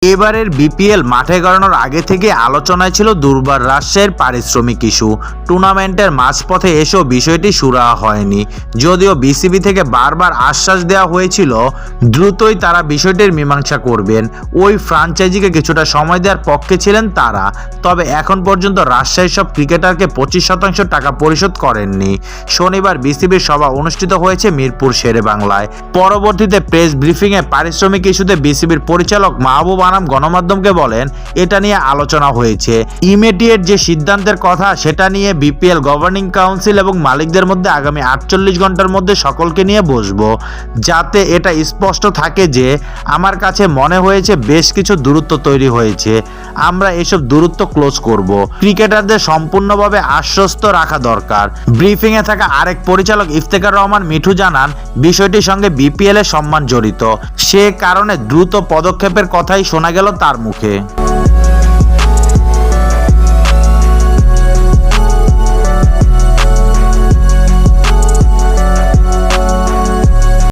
এবারের বিপিএল মাঠে গড়ানোর আগে থেকে আলোচনায় ছিল দুর্বার রাজশাহীর পারিশ্রমিক ইস্যু। টুর্নামেন্টের মাঝপথে এসেও বিষয়টি সুরাহা হয়নি, যদিও বিসিবি থেকে বারবার আশ্বাস দেওয়া হয়েছিল দ্রুতই তারা বিষয়টির মীমাংসা করবেন। ওই ফ্র্যাঞ্চাইজিকে কিছুটা সময় দেওয়ার পক্ষে ছিলেন তারা, তবে এখন পর্যন্ত রাজশাহীর সব ক্রিকেটারকে 25% টাকা পরিশোধ করেননি। শনিবার বিসিবির সভা অনুষ্ঠিত হয়েছে মিরপুর শেরেবাংলায়। পরবর্তীতে প্রেস ব্রিফিংয়ে পারিশ্রমিক ইস্যুতে বিসিবির পরিচালক মাহবুব গণমাধ্যমকে বলেন, এটা নিয়ে আলোচনা হয়েছে। ইমিডিয়েট যে সিদ্ধান্তের কথা সেটা নিয়ে বিপিএল গভর্নিং কাউন্সিল এবং মালিকদের মধ্যে আগামী 48 ঘন্টার মধ্যে সকলকে নিয়ে বসবো, যাতে এটা স্পষ্ট থাকে যে আমার কাছে মনে হয়েছে বেশ কিছু দূরত্ব তৈরি হয়েছে, আমরা এসব দূরত্ব ক্লোজ করব। ক্রিকেটারদের সম্পূর্ণভাবে আশ্বস্ত রাখা দরকার। ব্রিফিংয়ে থাকা আরেক পরিচালক ইফতেখার রহমান মিঠু জানান, বিষয়টির সঙ্গে বিপিএল এর সম্মান জড়িত, সে কারণে দ্রুত পদক্ষেপের কথাই শোনা গেল তার মুখে।